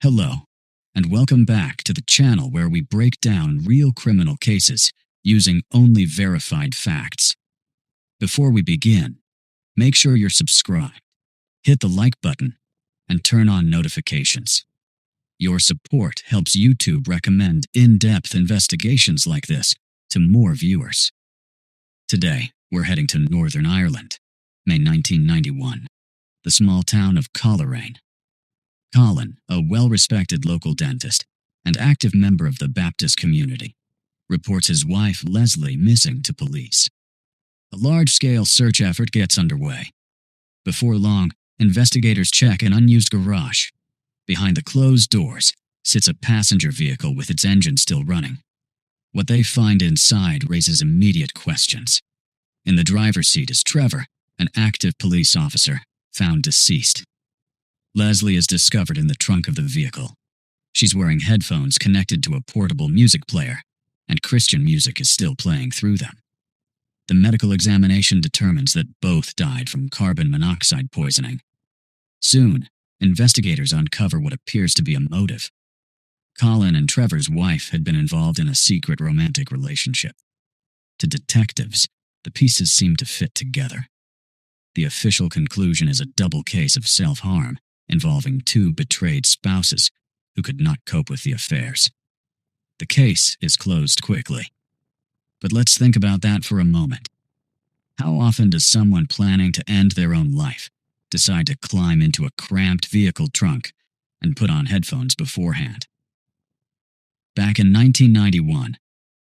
Hello, and welcome back to the channel where we break down real criminal cases using only verified facts. Before we begin, make sure you're subscribed, hit the like button, and turn on notifications. Your support helps YouTube recommend in-depth investigations like this to more viewers. Today, we're heading to Northern Ireland, May 1991, the small town of Coleraine. Colin, a well-respected local dentist and active member of the Baptist community, reports his wife Leslie missing to police. A large-scale search effort gets underway. Before long, investigators check an unused garage. Behind the closed doors sits a passenger vehicle with its engine still running. What they find inside raises immediate questions. In the driver's seat is Trevor, an active police officer, found deceased. Leslie is discovered in the trunk of the vehicle. She's wearing headphones connected to a portable music player, and Christian music is still playing through them. The medical examination determines that both died from carbon monoxide poisoning. Soon, investigators uncover what appears to be a motive. Colin and Trevor's wife had been involved in a secret romantic relationship. To detectives, the pieces seem to fit together. The official conclusion is a double case of self-harm involving two betrayed spouses who could not cope with the affairs. The case is closed quickly. But let's think about that for a moment. How often does someone planning to end their own life decide to climb into a cramped vehicle trunk and put on headphones beforehand? Back in 1991,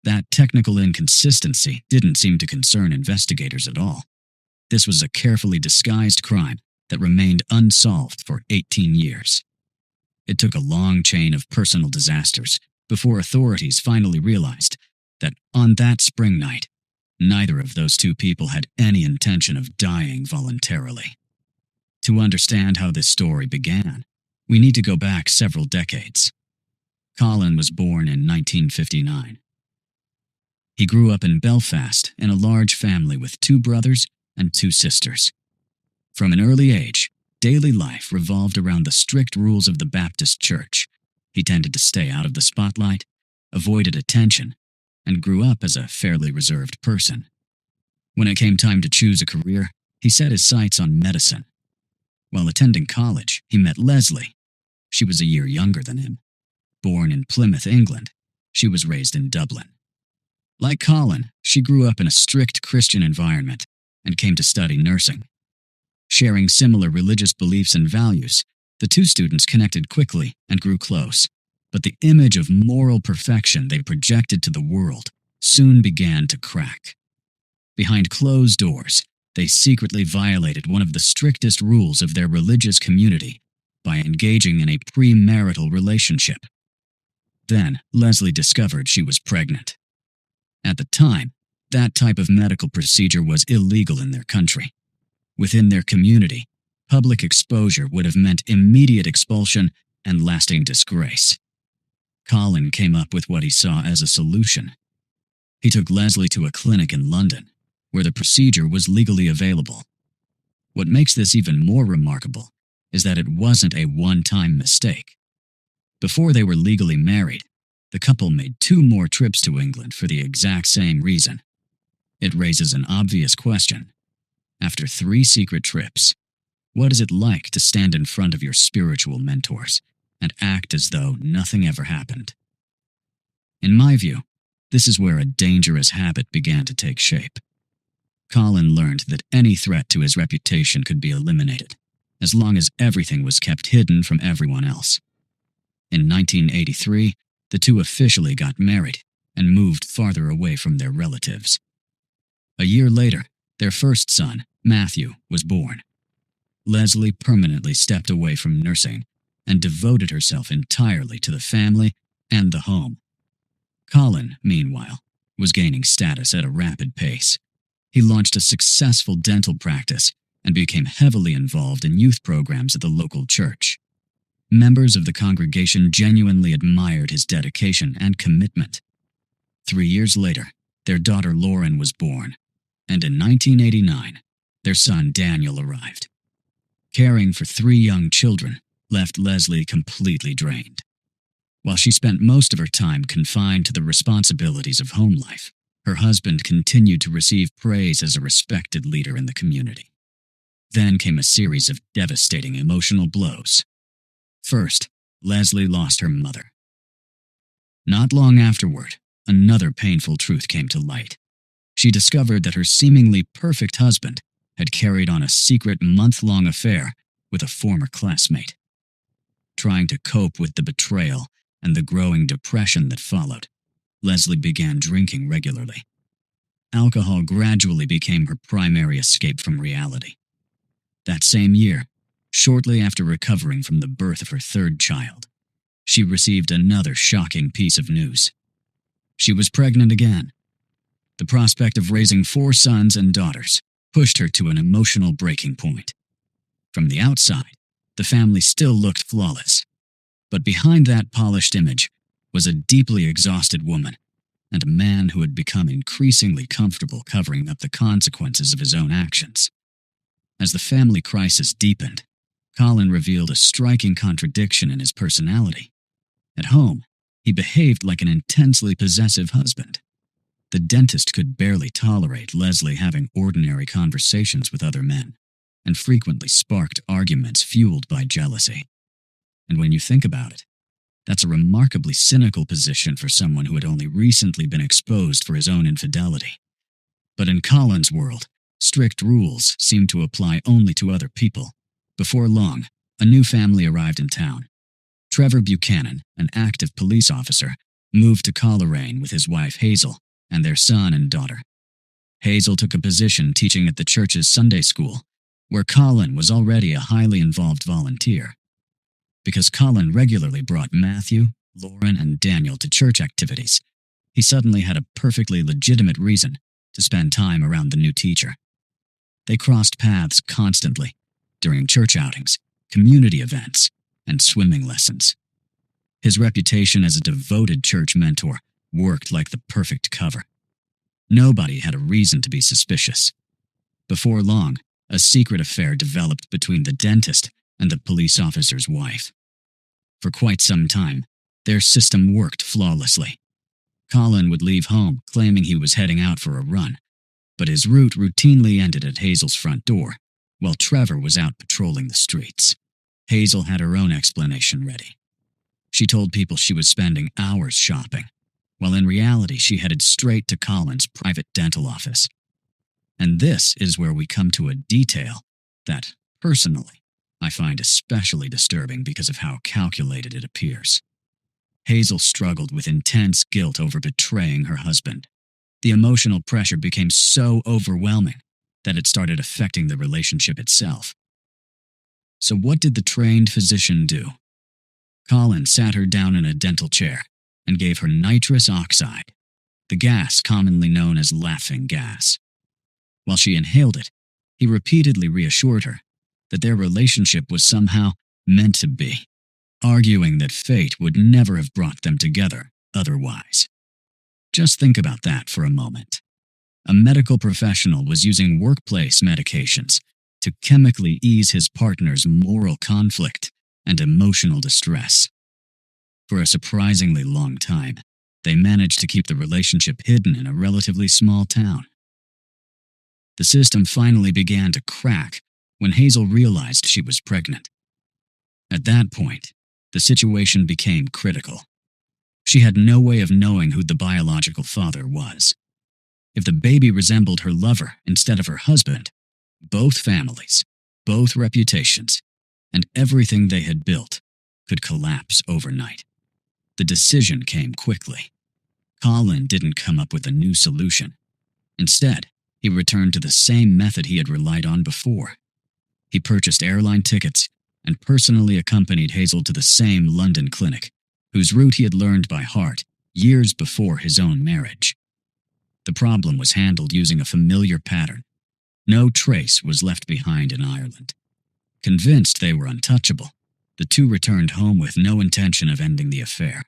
that technical inconsistency didn't seem to concern investigators at all. This was a carefully disguised crime that remained unsolved for 18 years. It took a long chain of personal disasters before authorities finally realized that on that spring night, neither of those two people had any intention of dying voluntarily. To understand how this story began, we need to go back several decades. Colin was born in 1959. He grew up in Belfast in a large family with two brothers and two sisters. From an early age, daily life revolved around the strict rules of the Baptist Church. He tended to stay out of the spotlight, avoided attention, and grew up as a fairly reserved person. When it came time to choose a career, he set his sights on medicine. While attending college, he met Leslie. She was a year younger than him. Born in Plymouth, England, she was raised in Dublin. Like Colin, she grew up in a strict Christian environment and came to study nursing. Sharing similar religious beliefs and values, the two students connected quickly and grew close. But the image of moral perfection they projected to the world soon began to crack. Behind closed doors, they secretly violated one of the strictest rules of their religious community by engaging in a premarital relationship. Then, Leslie discovered she was pregnant. At the time, that type of medical procedure was illegal in their country. Within their community, public exposure would have meant immediate expulsion and lasting disgrace. Colin came up with what he saw as a solution. He took Leslie to a clinic in London, where the procedure was legally available. What makes this even more remarkable is that it wasn't a one-time mistake. Before they were legally married, the couple made 2 more trips to England for the exact same reason. It raises an obvious question. After 3 secret trips, what is it like to stand in front of your spiritual mentors and act as though nothing ever happened? In my view, this is where a dangerous habit began to take shape. Colin learned that any threat to his reputation could be eliminated, as long as everything was kept hidden from everyone else. In 1983, the two officially got married and moved farther away from their relatives. A year later, their first son, Matthew, was born. Leslie permanently stepped away from nursing and devoted herself entirely to the family and the home. Colin, meanwhile, was gaining status at a rapid pace. He launched a successful dental practice and became heavily involved in youth programs at the local church. Members of the congregation genuinely admired his dedication and commitment. 3 years later, their daughter Lauren was born, and in 1989, their son Daniel arrived. Caring for 3 young children, left Leslie completely drained. While she spent most of her time confined to the responsibilities of home life, her husband continued to receive praise as a respected leader in the community. Then came a series of devastating emotional blows. First, Leslie lost her mother. Not long afterward, another painful truth came to light. She discovered that her seemingly perfect husband had carried on a secret month-long affair with a former classmate. Trying to cope with the betrayal and the growing depression that followed, Leslie began drinking regularly. Alcohol gradually became her primary escape from reality. That same year, shortly after recovering from the birth of her third child, she received another shocking piece of news. She was pregnant again. The prospect of raising 4 sons and daughters pushed her to an emotional breaking point. From the outside, the family still looked flawless, but behind that polished image was a deeply exhausted woman and a man who had become increasingly comfortable covering up the consequences of his own actions. As the family crisis deepened, Colin revealed a striking contradiction in his personality. At home, he behaved like an intensely possessive husband. The dentist could barely tolerate Leslie having ordinary conversations with other men, and frequently sparked arguments fueled by jealousy. And when you think about it, that's a remarkably cynical position for someone who had only recently been exposed for his own infidelity. But in Colin's world, strict rules seemed to apply only to other people. Before long, a new family arrived in town. Trevor Buchanan, an active police officer, moved to Coleraine with his wife Hazel and their son and daughter. Hazel took a position teaching at the church's Sunday school, where Colin was already a highly involved volunteer. Because Colin regularly brought Matthew, Lauren, and Daniel to church activities, he suddenly had a perfectly legitimate reason to spend time around the new teacher. They crossed paths constantly during church outings, community events, and swimming lessons. His reputation as a devoted church mentor worked like the perfect cover. Nobody had a reason to be suspicious. Before long, a secret affair developed between the dentist and the police officer's wife. For quite some time, their system worked flawlessly. Colin would leave home claiming he was heading out for a run, but his route routinely ended at Hazel's front door, while Trevor was out patrolling the streets. Hazel had her own explanation ready. She told people she was spending hours shopping, while in reality she headed straight to Colin's private dental office. And this is where we come to a detail that, personally, I find especially disturbing because of how calculated it appears. Hazel struggled with intense guilt over betraying her husband. The emotional pressure became so overwhelming that it started affecting the relationship itself. So what did the trained physician do? Colin sat her down in a dental chair and gave her nitrous oxide, the gas commonly known as laughing gas. While she inhaled it, he repeatedly reassured her that their relationship was somehow meant to be, arguing that fate would never have brought them together otherwise. Just think about that for a moment. A medical professional was using workplace medications to chemically ease his partner's moral conflict and emotional distress. For a surprisingly long time, they managed to keep the relationship hidden in a relatively small town. The system finally began to crack when Hazel realized she was pregnant. At that point, the situation became critical. She had no way of knowing who the biological father was. If the baby resembled her lover instead of her husband, both families, both reputations, and everything they had built could collapse overnight. The decision came quickly. Colin didn't come up with a new solution. Instead, he returned to the same method he had relied on before. He purchased airline tickets and personally accompanied Hazel to the same London clinic, whose route he had learned by heart years before his own marriage. The problem was handled using a familiar pattern. No trace was left behind in Ireland. Convinced they were untouchable, the two returned home with no intention of ending the affair.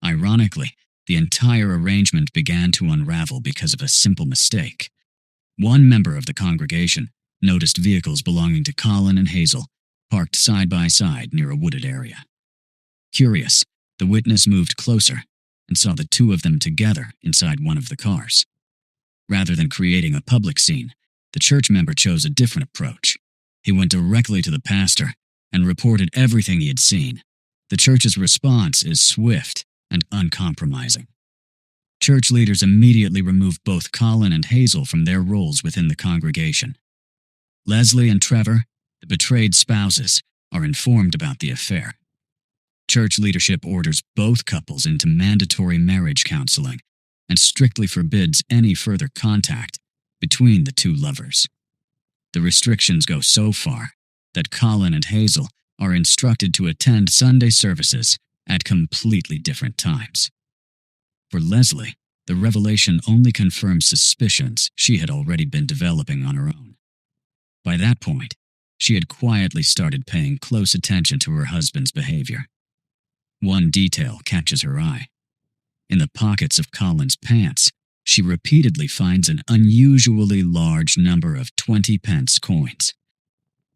Ironically, the entire arrangement began to unravel because of a simple mistake. One member of the congregation noticed vehicles belonging to Colin and Hazel parked side by side near a wooded area. Curious, the witness moved closer and saw the two of them together inside one of the cars. Rather than creating a public scene, the church member chose a different approach. He went directly to the pastor and reported everything he had seen. The church's response is swift and uncompromising. Church leaders immediately removed both Colin and Hazel from their roles within the congregation. Leslie and Trevor, the betrayed spouses, are informed about the affair. Church leadership orders both couples into mandatory marriage counseling and strictly forbids any further contact between the two lovers. The restrictions go so far that Colin and Hazel are instructed to attend Sunday services at completely different times. For Leslie, the revelation only confirms suspicions she had already been developing on her own. By that point, she had quietly started paying close attention to her husband's behavior. One detail catches her eye. In the pockets of Colin's pants, she repeatedly finds an unusually large number of 20-pence coins.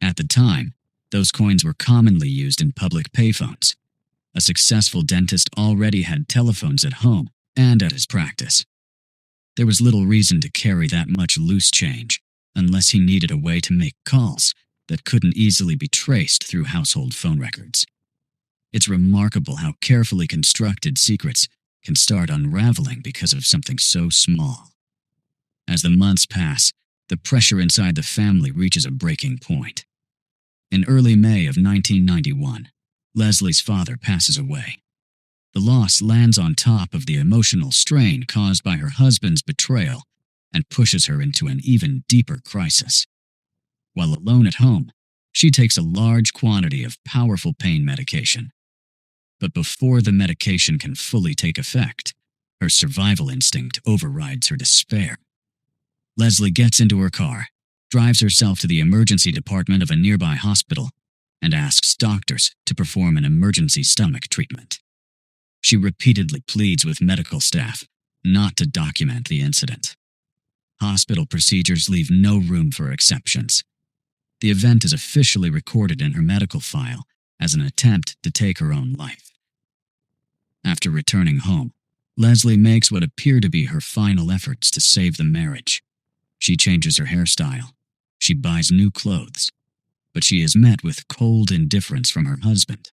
At the time, those coins were commonly used in public payphones. A successful dentist already had telephones at home and at his practice. There was little reason to carry that much loose change, unless he needed a way to make calls that couldn't easily be traced through household phone records. It's remarkable how carefully constructed secrets can start unraveling because of something so small. As the months pass, the pressure inside the family reaches a breaking point. In early May of 1991, Leslie's father passes away. The loss lands on top of the emotional strain caused by her husband's betrayal and pushes her into an even deeper crisis. While alone at home, she takes a large quantity of powerful pain medication. But before the medication can fully take effect, her survival instinct overrides her despair. Leslie gets into her car, drives herself to the emergency department of a nearby hospital, and asks doctors to perform an emergency stomach treatment. She repeatedly pleads with medical staff not to document the incident. Hospital procedures leave no room for exceptions. The event is officially recorded in her medical file as an attempt to take her own life. After returning home, Leslie makes what appear to be her final efforts to save the marriage. She changes her hairstyle. She buys new clothes. But she is met with cold indifference from her husband.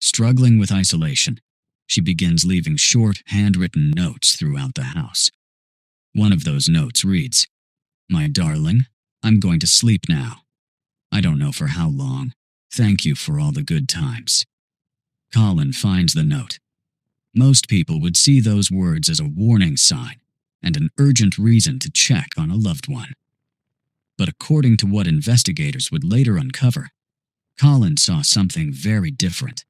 Struggling with isolation, she begins leaving short, handwritten notes throughout the house. One of those notes reads, "My darling, I'm going to sleep now. I don't know for how long. Thank you for all the good times." Colin finds the note. Most people would see those words as a warning sign and an urgent reason to check on a loved one. But according to what investigators would later uncover, Colin saw something very different.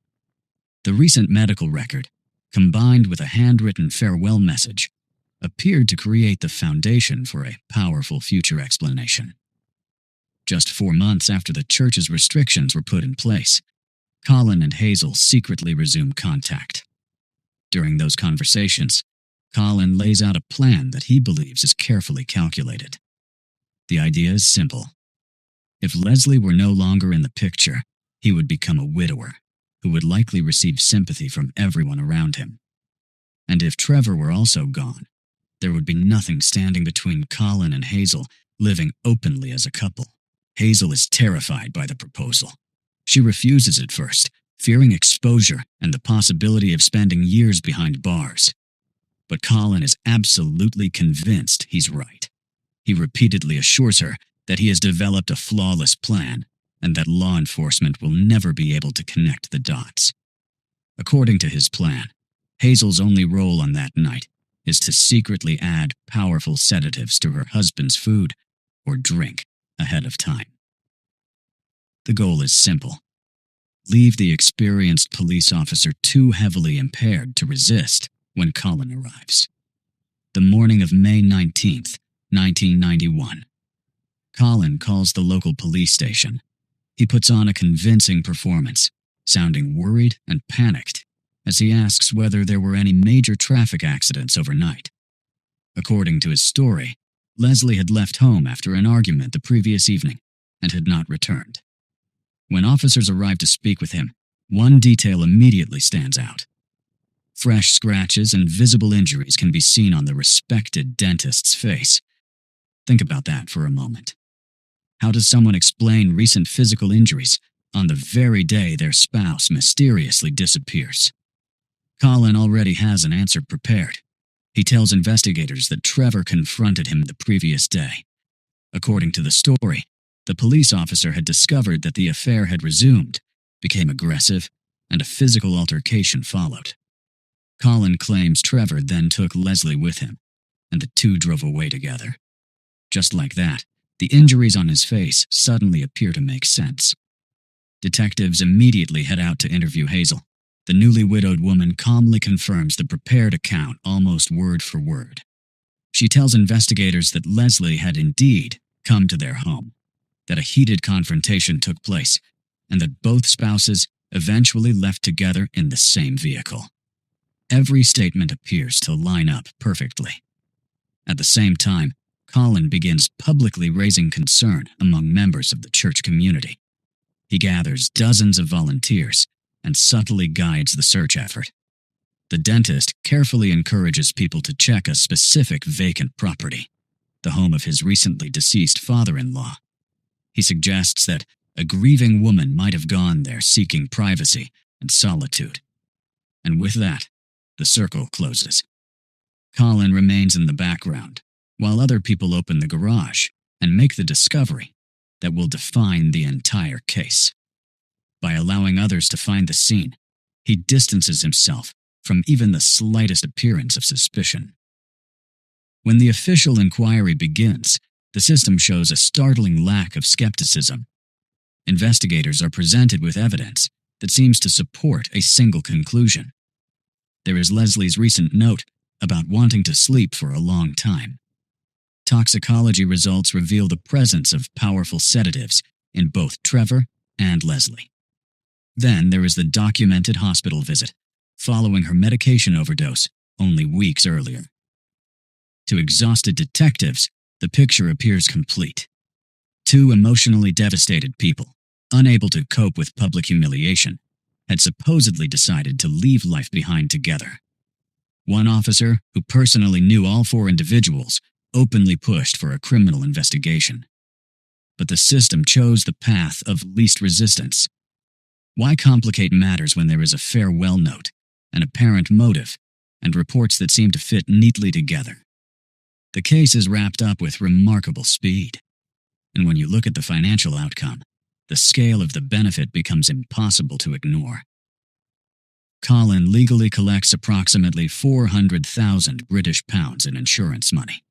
The recent medical record, combined with a handwritten farewell message, appeared to create the foundation for a powerful future explanation. Just 4 months after the church's restrictions were put in place, Colin and Hazel secretly resume contact. During those conversations, Colin lays out a plan that he believes is carefully calculated. The idea is simple. If Leslie were no longer in the picture, he would become a widower, who would likely receive sympathy from everyone around him. And if Trevor were also gone, there would be nothing standing between Colin and Hazel living openly as a couple. Hazel is terrified by the proposal. She refuses at first, fearing exposure and the possibility of spending years behind bars. But Colin is absolutely convinced he's right. He repeatedly assures her that he has developed a flawless plan and that law enforcement will never be able to connect the dots. According to his plan, Hazel's only role on that night is to secretly add powerful sedatives to her husband's food or drink ahead of time. The goal is simple. Leave the experienced police officer too heavily impaired to resist when Colin arrives. The morning of May 19th, 1991. Colin calls the local police station. He puts on a convincing performance, sounding worried and panicked as he asks whether there were any major traffic accidents overnight. According to his story, Leslie had left home after an argument the previous evening and had not returned. When officers arrive to speak with him, one detail immediately stands out. Fresh scratches and visible injuries can be seen on the respected dentist's face. Think about that for a moment. How does someone explain recent physical injuries on the very day their spouse mysteriously disappears? Colin already has an answer prepared. He tells investigators that Trevor confronted him the previous day. According to the story, the police officer had discovered that the affair had resumed, became aggressive, and a physical altercation followed. Colin claims Trevor then took Leslie with him, and the two drove away together. Just like that, the injuries on his face suddenly appear to make sense. Detectives immediately head out to interview Hazel. The newly widowed woman calmly confirms the prepared account almost word for word. She tells investigators that Leslie had indeed come to their home, that a heated confrontation took place, and that both spouses eventually left together in the same vehicle. Every statement appears to line up perfectly. At the same time, Colin begins publicly raising concern among members of the church community. He gathers dozens of volunteers and subtly guides the search effort. The dentist carefully encourages people to check a specific vacant property, the home of his recently deceased father-in-law. He suggests that a grieving woman might have gone there seeking privacy and solitude. And with that, the circle closes. Colin remains in the background, while other people open the garage and make the discovery that will define the entire case. By allowing others to find the scene, he distances himself from even the slightest appearance of suspicion. When the official inquiry begins, the system shows a startling lack of skepticism. Investigators are presented with evidence that seems to support a single conclusion. There is Leslie's recent note about wanting to sleep for a long time. Toxicology results reveal the presence of powerful sedatives in both Trevor and Leslie. Then there is the documented hospital visit, following her medication overdose only weeks earlier. To exhausted detectives, the picture appears complete. Two emotionally devastated people, unable to cope with public humiliation, had supposedly decided to leave life behind together. One officer, who personally knew all four individuals, openly pushed for a criminal investigation. But the system chose the path of least resistance. Why complicate matters when there is a farewell note, an apparent motive, and reports that seem to fit neatly together? The case is wrapped up with remarkable speed. And when you look at the financial outcome, the scale of the benefit becomes impossible to ignore. Colin legally collects approximately 400,000 British pounds in insurance money.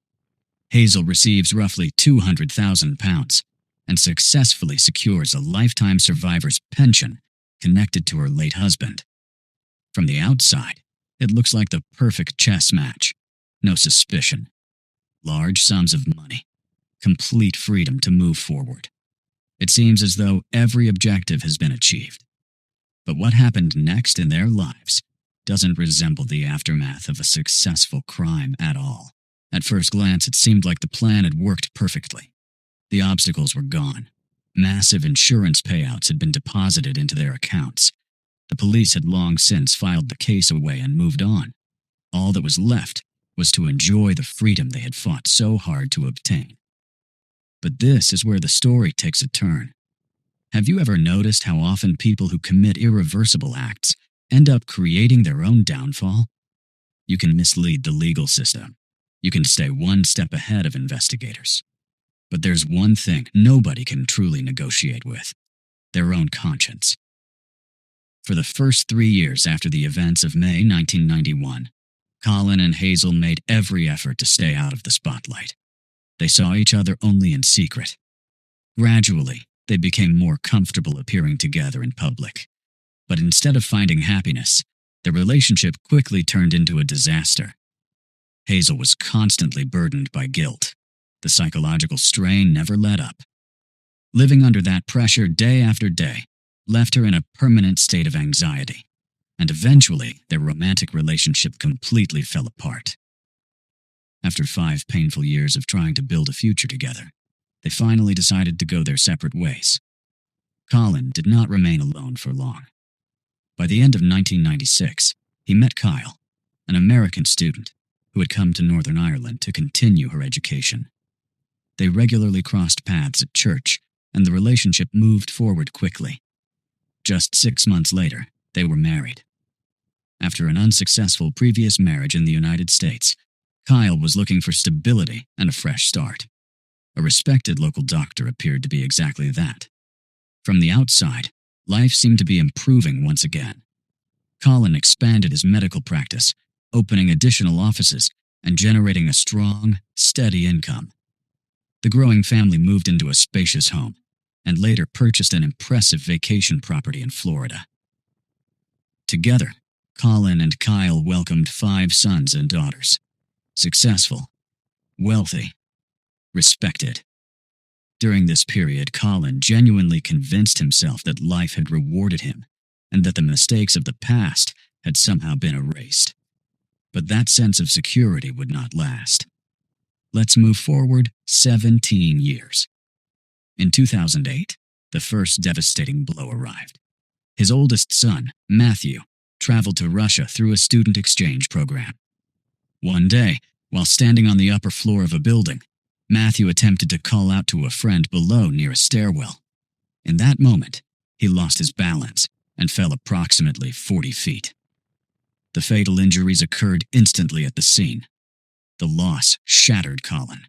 Hazel receives roughly 200,000 pounds and successfully secures a lifetime survivor's pension connected to her late husband. From the outside, it looks like the perfect chess match. No suspicion. Large sums of money. Complete freedom to move forward. It seems as though every objective has been achieved. But what happened next in their lives doesn't resemble the aftermath of a successful crime at all. At first glance, it seemed like the plan had worked perfectly. The obstacles were gone. Massive insurance payouts had been deposited into their accounts. The police had long since filed the case away and moved on. All that was left was to enjoy the freedom they had fought so hard to obtain. But this is where the story takes a turn. Have you ever noticed how often people who commit irreversible acts end up creating their own downfall? You can mislead the legal system. You can stay one step ahead of investigators. But there's one thing nobody can truly negotiate with: their own conscience. For the first 3 years after the events of May 1991, Colin and Hazel made every effort to stay out of the spotlight. They saw each other only in secret. Gradually, they became more comfortable appearing together in public. But instead of finding happiness, their relationship quickly turned into a disaster. Hazel was constantly burdened by guilt. The psychological strain never let up. Living under that pressure day after day left her in a permanent state of anxiety, and eventually their romantic relationship completely fell apart. After 5 painful years of trying to build a future together, they finally decided to go their separate ways. Colin did not remain alone for long. By the end of 1996, he met Kyle, an American student who had come to Northern Ireland to continue her education. They regularly crossed paths at church, and the relationship moved forward quickly. Just 6 months later, they were married. After an unsuccessful previous marriage in the United States, Kyle was looking for stability and a fresh start. A respected local doctor appeared to be exactly that. From the outside, life seemed to be improving once again. Colin expanded his medical practice, opening additional offices and generating a strong, steady income. The growing family moved into a spacious home and later purchased an impressive vacation property in Florida. Together, Colin and Kyle welcomed 5 sons and daughters. Successful, wealthy, respected. During this period, Colin genuinely convinced himself that life had rewarded him and that the mistakes of the past had somehow been erased. But that sense of security would not last. Let's move forward 17 years. In 2008, the first devastating blow arrived. His oldest son, Matthew, traveled to Russia through a student exchange program. One day, while standing on the upper floor of a building, Matthew attempted to call out to a friend below near a stairwell. In that moment, he lost his balance and fell approximately 40 feet. The fatal injuries occurred instantly at the scene. The loss shattered Colin,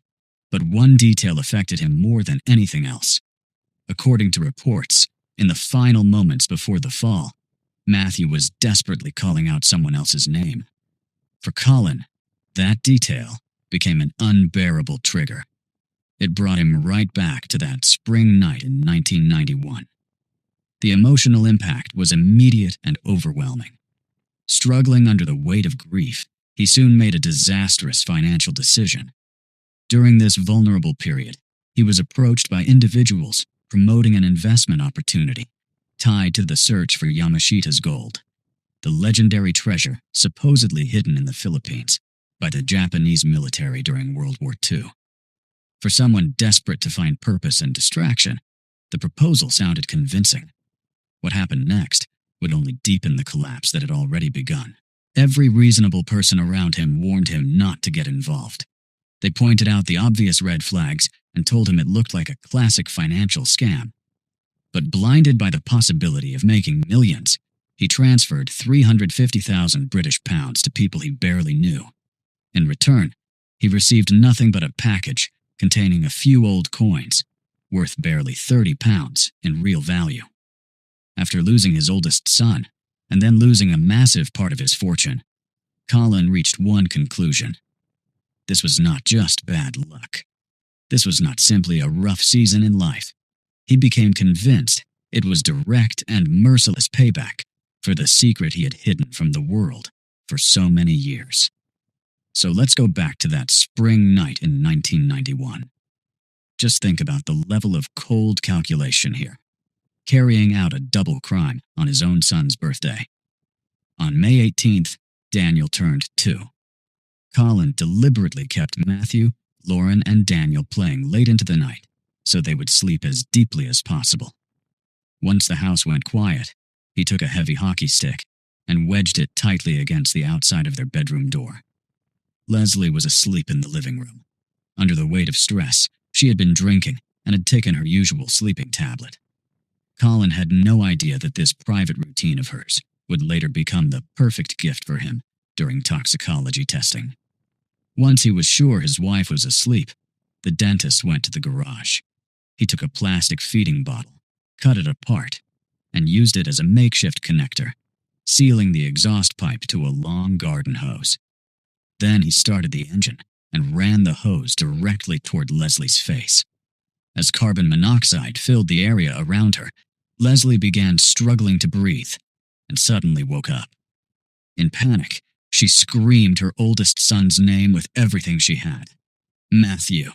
but one detail affected him more than anything else. According to reports, in the final moments before the fall, Matthew was desperately calling out someone else's name. For Colin, that detail became an unbearable trigger. It brought him right back to that spring night in 1991. The emotional impact was immediate and overwhelming. Struggling under the weight of grief, he soon made a disastrous financial decision. During this vulnerable period, he was approached by individuals promoting an investment opportunity tied to the search for Yamashita's gold, the legendary treasure supposedly hidden in the Philippines by the Japanese military during World War II. For someone desperate to find purpose and distraction, the proposal sounded convincing. What happened next would only deepen the collapse that had already begun. Every reasonable person around him warned him not to get involved. They pointed out the obvious red flags and told him it looked like a classic financial scam. But blinded by the possibility of making millions, he transferred 350,000 British pounds to people he barely knew. In return, he received nothing but a package containing a few old coins, worth barely £30 in real value. After losing his oldest son, and then losing a massive part of his fortune, Colin reached one conclusion. This was not just bad luck. This was not simply a rough season in life. He became convinced it was direct and merciless payback for the secret he had hidden from the world for so many years. So let's go back to that spring night in 1991. Just think about the level of cold calculation here, carrying out a double crime on his own son's birthday. On May 18th, Daniel turned 2. Colin deliberately kept Matthew, Lauren, and Daniel playing late into the night so they would sleep as deeply as possible. Once the house went quiet, he took a heavy hockey stick and wedged it tightly against the outside of their bedroom door. Leslie was asleep in the living room. Under the weight of stress, she had been drinking and had taken her usual sleeping tablet. Colin had no idea that this private routine of hers would later become the perfect gift for him during toxicology testing. Once he was sure his wife was asleep, the dentist went to the garage. He took a plastic feeding bottle, cut it apart, and used it as a makeshift connector, sealing the exhaust pipe to a long garden hose. Then he started the engine and ran the hose directly toward Leslie's face. As carbon monoxide filled the area around her, Leslie began struggling to breathe and suddenly woke up. In panic, she screamed her oldest son's name with everything she had. Matthew.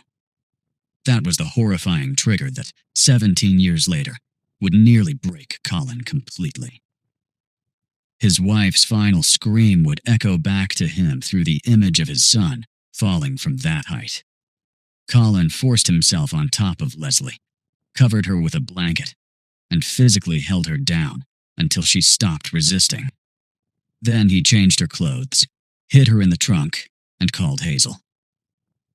That was the horrifying trigger that, 17 years later, would nearly break Colin completely. His wife's final scream would echo back to him through the image of his son falling from that height. Colin forced himself on top of Leslie, covered her with a blanket, and physically held her down until she stopped resisting. Then he changed her clothes, hid her in the trunk, and called Hazel.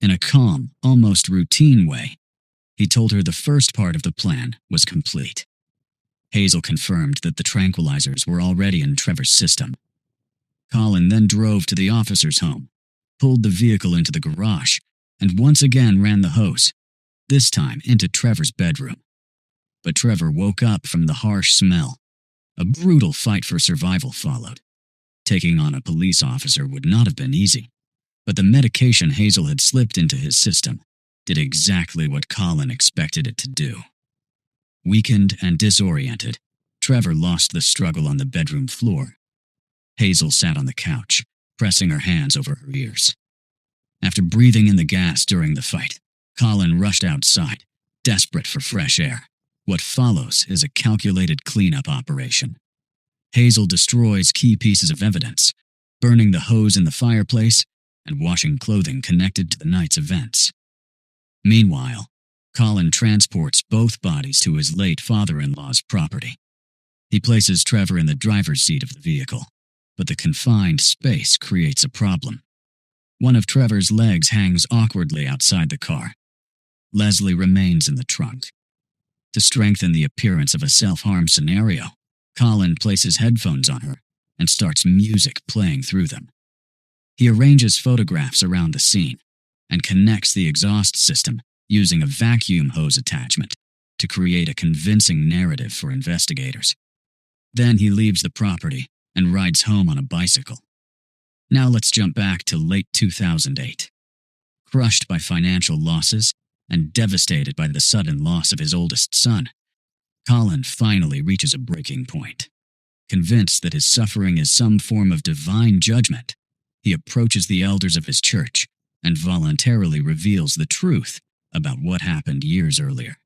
In a calm, almost routine way, he told her the first part of the plan was complete. Hazel confirmed that the tranquilizers were already in Trevor's system. Colin then drove to the officer's home, pulled the vehicle into the garage, and once again ran the hose, this time into Trevor's bedroom. But Trevor woke up from the harsh smell. A brutal fight for survival followed. Taking on a police officer would not have been easy, but the medication Hazel had slipped into his system did exactly what Colin expected it to do. Weakened and disoriented, Trevor lost the struggle on the bedroom floor. Hazel sat on the couch, pressing her hands over her ears. After breathing in the gas during the fight, Colin rushed outside, desperate for fresh air. What follows is a calculated cleanup operation. Hazel destroys key pieces of evidence, burning the hose in the fireplace and washing clothing connected to the night's events. Meanwhile, Colin transports both bodies to his late father-in-law's property. He places Trevor in the driver's seat of the vehicle, but the confined space creates a problem. One of Trevor's legs hangs awkwardly outside the car. Leslie remains in the trunk. To strengthen the appearance of a self-harm scenario, Colin places headphones on her and starts music playing through them. He arranges photographs around the scene and connects the exhaust system using a vacuum hose attachment to create a convincing narrative for investigators. Then he leaves the property and rides home on a bicycle. Now let's jump back to late 2008. Crushed by financial losses and devastated by the sudden loss of his oldest son, Colin finally reaches a breaking point. Convinced that his suffering is some form of divine judgment, he approaches the elders of his church and voluntarily reveals the truth about what happened years earlier.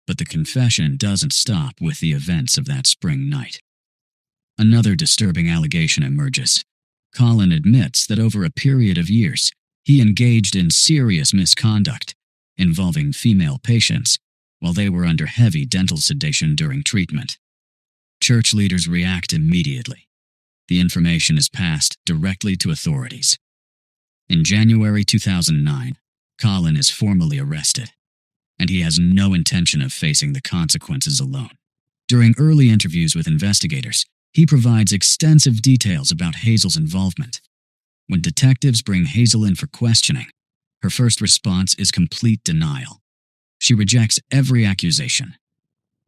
But the confession doesn't stop with the events of that spring night. Another disturbing allegation emerges. Colin admits that over a period of years, he engaged in serious misconduct involving female patients while they were under heavy dental sedation during treatment. Church leaders react immediately. The information is passed directly to authorities. In January 2009, Colin is formally arrested, and he has no intention of facing the consequences alone. During early interviews with investigators, he provides extensive details about Hazel's involvement. When detectives bring Hazel in for questioning, her first response is complete denial. She rejects every accusation.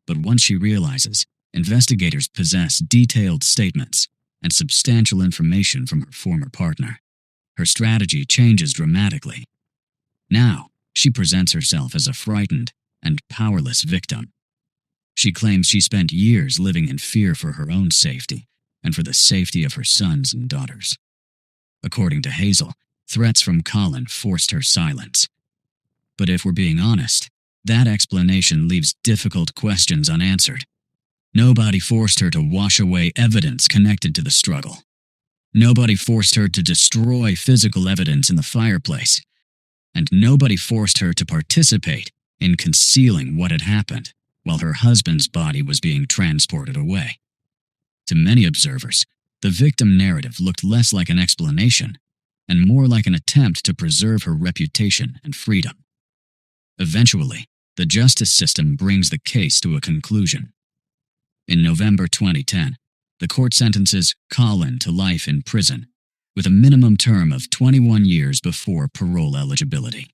But once she realizes investigators possess detailed statements and substantial information from her former partner, her strategy changes dramatically. Now, she presents herself as a frightened and powerless victim. She claims she spent years living in fear for her own safety and for the safety of her sons and daughters. According to Hazel, threats from Colin forced her silence. But if we're being honest, that explanation leaves difficult questions unanswered. Nobody forced her to wash away evidence connected to the struggle. Nobody forced her to destroy physical evidence in the fireplace. And nobody forced her to participate in concealing what had happened while her husband's body was being transported away. To many observers, the victim narrative looked less like an explanation and more like an attempt to preserve her reputation and freedom. Eventually, the justice system brings the case to a conclusion. In November 2010, the court sentences Colin to life in prison, with a minimum term of 21 years before parole eligibility.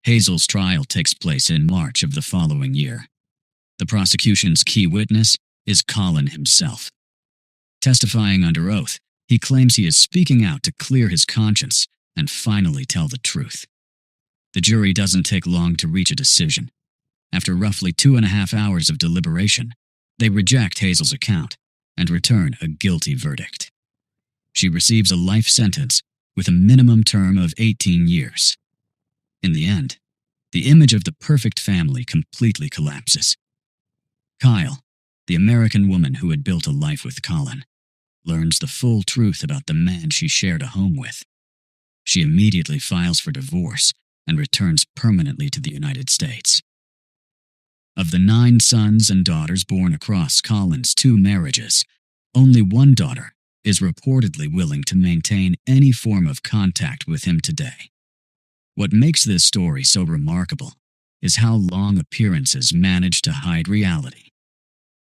Hazel's trial takes place in March of the following year. The prosecution's key witness is Colin himself. Testifying under oath, he claims he is speaking out to clear his conscience and finally tell the truth. The jury doesn't take long to reach a decision. After roughly 2.5 hours of deliberation, they reject Hazel's account and return a guilty verdict. She receives a life sentence with a minimum term of 18 years. In the end, the image of the perfect family completely collapses. Kyle, the American woman who had built a life with Colin, learns the full truth about the man she shared a home with. She immediately files for divorce and returns permanently to the United States. Of the 9 sons and daughters born across Colin's 2 marriages, only one daughter is reportedly willing to maintain any form of contact with him today. What makes this story so remarkable is how long appearances manage to hide reality.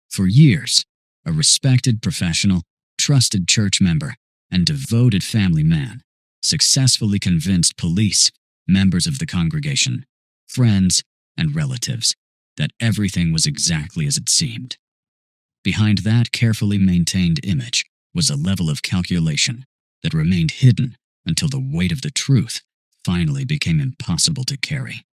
For years, a respected professional, trusted church member, and devoted family man successfully convinced police, members of the congregation, friends, and relatives that everything was exactly as it seemed. Behind that carefully maintained image was a level of calculation that remained hidden until the weight of the truth finally became impossible to carry.